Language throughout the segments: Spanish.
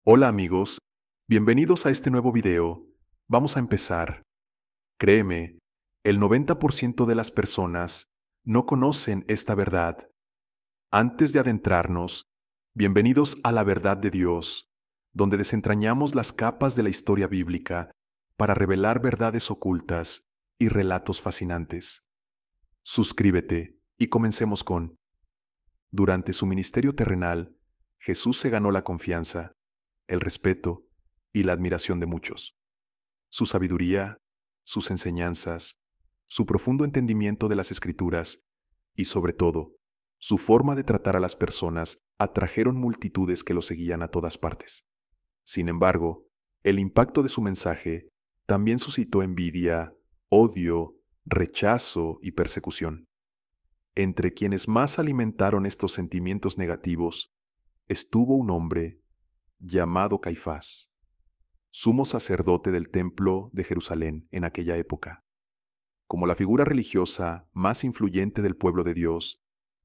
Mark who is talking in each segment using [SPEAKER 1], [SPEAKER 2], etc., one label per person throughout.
[SPEAKER 1] Hola amigos, bienvenidos a este nuevo video. Vamos a empezar. Créeme, el 90% de las personas no conocen esta verdad. Antes de adentrarnos, bienvenidos a la verdad de Dios, donde desentrañamos las capas de la historia bíblica para revelar verdades ocultas y relatos fascinantes. Suscríbete y comencemos con: durante su ministerio terrenal, Jesús se ganó la confianza, el respeto y la admiración de muchos. Su sabiduría, sus enseñanzas, su profundo entendimiento de las Escrituras y, sobre todo, su forma de tratar a las personas atrajeron multitudes que lo seguían a todas partes. Sin embargo, el impacto de su mensaje también suscitó envidia, odio, rechazo y persecución. Entre quienes más alimentaron estos sentimientos negativos estuvo un hombre llamado Caifás, sumo sacerdote del templo de Jerusalén en aquella época. Como la figura religiosa más influyente del pueblo de Dios,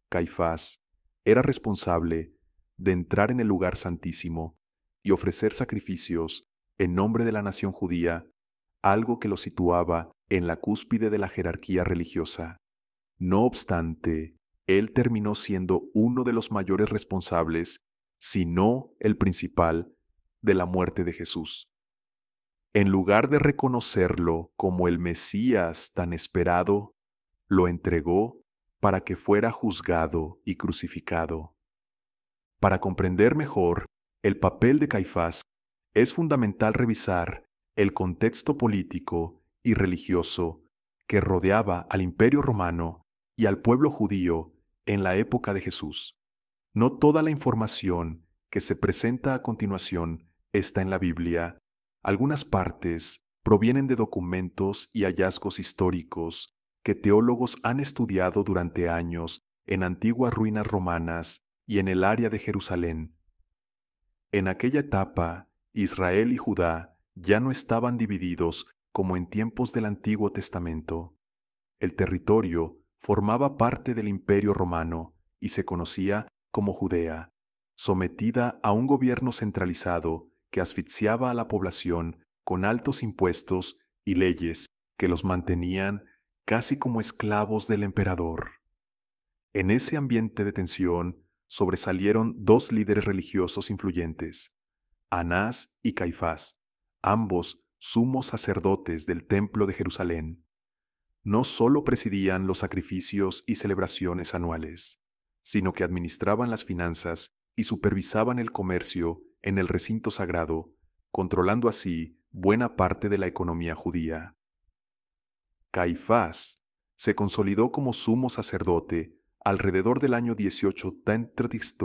[SPEAKER 1] Caifás era responsable de entrar en el lugar santísimo y ofrecer sacrificios en nombre de la nación judía, algo que lo situaba en la cúspide de la jerarquía religiosa. No obstante, él terminó siendo uno de los mayores responsables, si no el principal, de la muerte de Jesús. En lugar de reconocerlo como el Mesías tan esperado, lo entregó para que fuera juzgado y crucificado. Para comprender mejor el papel de Caifás, es fundamental revisar el contexto político y religioso que rodeaba al Imperio Romano y al pueblo judío en la época de Jesús. No toda la información que se presenta a continuación está en la Biblia. Algunas partes provienen de documentos y hallazgos históricos que teólogos han estudiado durante años en antiguas ruinas romanas y en el área de Jerusalén. En aquella etapa, Israel y Judá ya no estaban divididos como en tiempos del Antiguo Testamento. El territorio formaba parte del Imperio Romano y se conocía como Judea, sometida a un gobierno centralizado que asfixiaba a la población con altos impuestos y leyes que los mantenían casi como esclavos del emperador. En ese ambiente de tensión sobresalieron dos líderes religiosos influyentes, Anás y Caifás, ambos sumos sacerdotes del Templo de Jerusalén. No solo presidían los sacrificios y celebraciones anuales, sino que administraban las finanzas y supervisaban el comercio en el recinto sagrado, controlando así buena parte de la economía judía. Caifás se consolidó como sumo sacerdote alrededor del año 18 d.C.,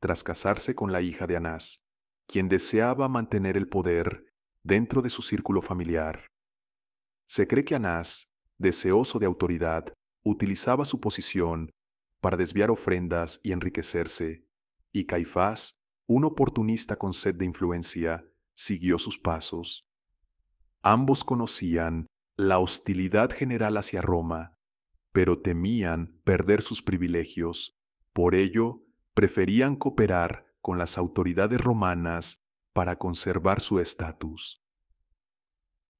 [SPEAKER 1] tras casarse con la hija de Anás, quien deseaba mantener el poder dentro de su círculo familiar. Se cree que Anás, deseoso de autoridad, utilizaba su posición para desviar ofrendas y enriquecerse, y Caifás, un oportunista con sed de influencia, siguió sus pasos. Ambos conocían la hostilidad general hacia Roma, pero temían perder sus privilegios. Por ello, preferían cooperar con las autoridades romanas para conservar su estatus.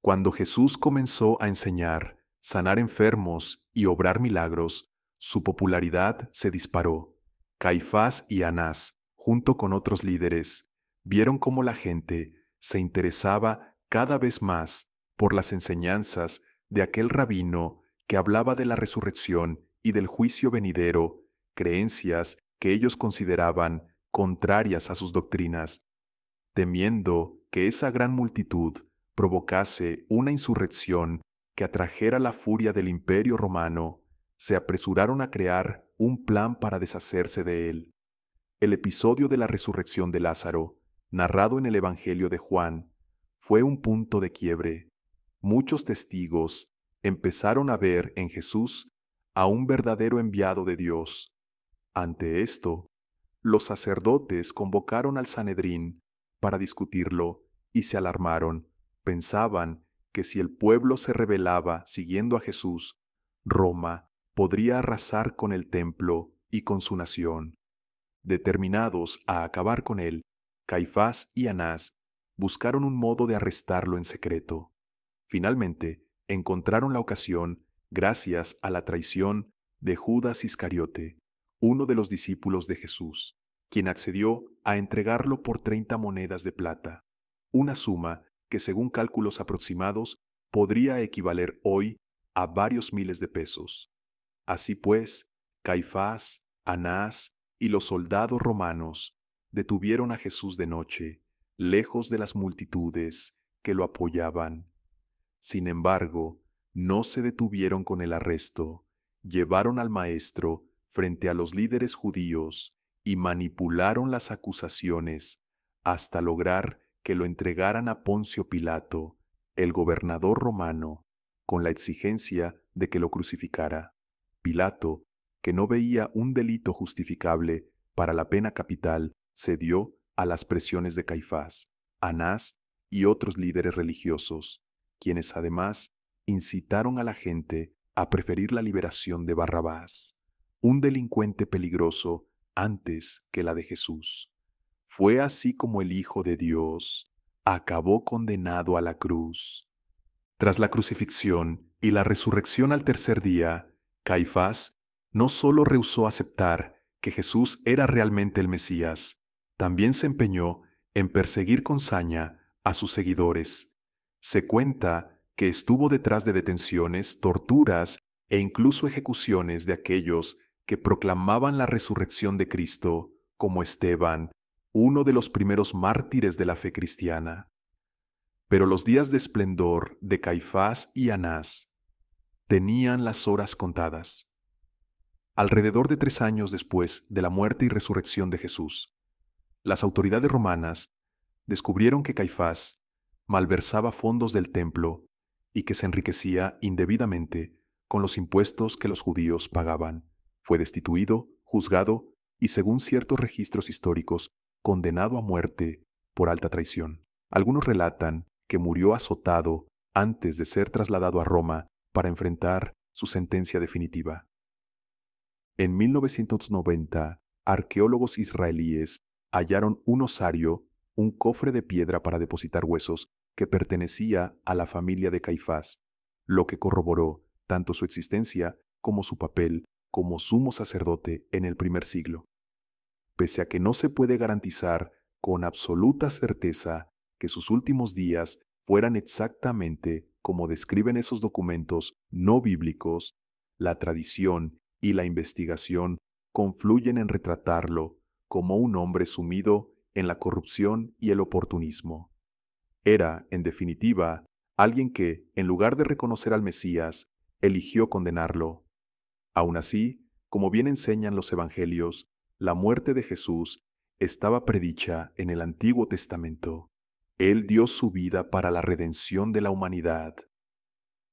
[SPEAKER 1] Cuando Jesús comenzó a enseñar, sanar enfermos y obrar milagros, su popularidad se disparó. Caifás y Anás, junto con otros líderes, vieron cómo la gente se interesaba cada vez más por las enseñanzas de aquel rabino que hablaba de la resurrección y del juicio venidero, creencias que ellos consideraban contrarias a sus doctrinas. Temiendo que esa gran multitud provocase una insurrección que atrajera la furia del Imperio Romano, se apresuraron a crear un plan para deshacerse de él. El episodio de la resurrección de Lázaro, narrado en el Evangelio de Juan, fue un punto de quiebre. Muchos testigos empezaron a ver en Jesús a un verdadero enviado de Dios. Ante esto, los sacerdotes convocaron al Sanedrín para discutirlo y se alarmaron. Pensaban que si el pueblo se rebelaba siguiendo a Jesús, Roma podría arrasar con el templo y con su nación. Determinados a acabar con él, Caifás y Anás buscaron un modo de arrestarlo en secreto. Finalmente, encontraron la ocasión gracias a la traición de Judas Iscariote, uno de los discípulos de Jesús, quien accedió a entregarlo por 30 monedas de plata, una suma que según cálculos aproximados podría equivaler hoy a varios miles de pesos. Así pues, Caifás, Anás y los soldados romanos detuvieron a Jesús de noche, lejos de las multitudes que lo apoyaban. Sin embargo, no se detuvieron con el arresto, llevaron al maestro frente a los líderes judíos y manipularon las acusaciones hasta lograr que lo entregaran a Poncio Pilato, el gobernador romano, con la exigencia de que lo crucificara. Pilato, que no veía un delito justificable para la pena capital, cedió a las presiones de Caifás, Anás y otros líderes religiosos, quienes además incitaron a la gente a preferir la liberación de Barrabás, un delincuente peligroso antes que la de Jesús. Fue así como el Hijo de Dios acabó condenado a la cruz. Tras la crucifixión y la resurrección al tercer día, Caifás no solo rehusó aceptar que Jesús era realmente el Mesías, también se empeñó en perseguir con saña a sus seguidores. Se cuenta que estuvo detrás de detenciones, torturas e incluso ejecuciones de aquellos que proclamaban la resurrección de Cristo, como Esteban, uno de los primeros mártires de la fe cristiana. Pero los días de esplendor de Caifás y Anás tenían las horas contadas. Alrededor de 3 años después de la muerte y resurrección de Jesús, las autoridades romanas descubrieron que Caifás malversaba fondos del templo y que se enriquecía indebidamente con los impuestos que los judíos pagaban. Fue destituido, juzgado y, según ciertos registros históricos, condenado a muerte por alta traición. Algunos relatan que murió azotado antes de ser trasladado a Roma para enfrentar su sentencia definitiva. En 1990, arqueólogos israelíes hallaron un osario, un cofre de piedra para depositar huesos, que pertenecía a la familia de Caifás, lo que corroboró tanto su existencia como su papel como sumo sacerdote en el primer siglo. Pese a que no se puede garantizar con absoluta certeza que sus últimos días fueran exactamente como describen esos documentos no bíblicos, la tradición y la investigación confluyen en retratarlo como un hombre sumido en la corrupción y el oportunismo. Era, en definitiva, alguien que, en lugar de reconocer al Mesías, eligió condenarlo. Aun así, como bien enseñan los evangelios, la muerte de Jesús estaba predicha en el Antiguo Testamento. Él dio su vida para la redención de la humanidad.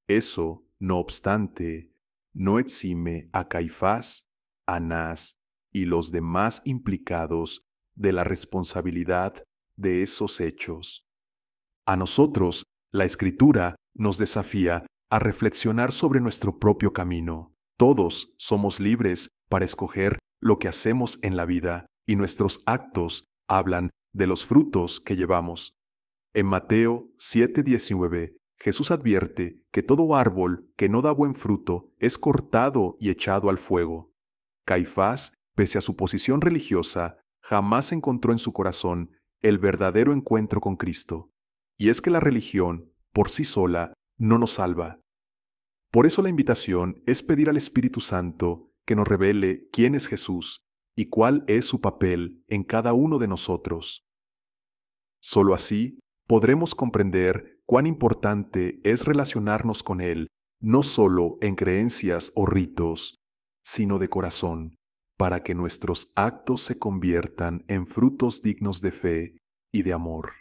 [SPEAKER 1] Eso, no obstante, no exime a Caifás, Anás y los demás implicados de la responsabilidad de esos hechos. A nosotros, la Escritura nos desafía a reflexionar sobre nuestro propio camino. Todos somos libres para escoger lo que hacemos en la vida y nuestros actos hablan de los frutos que llevamos. En Mateo 7:19, Jesús advierte que todo árbol que no da buen fruto es cortado y echado al fuego. Caifás, pese a su posición religiosa, jamás encontró en su corazón el verdadero encuentro con Cristo. Y es que la religión, por sí sola, no nos salva. Por eso la invitación es pedir al Espíritu Santo que nos revele quién es Jesús y cuál es su papel en cada uno de nosotros. Solo así podremos comprender cuán importante es relacionarnos con Él, no solo en creencias o ritos, sino de corazón, para que nuestros actos se conviertan en frutos dignos de fe y de amor.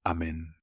[SPEAKER 1] Amén.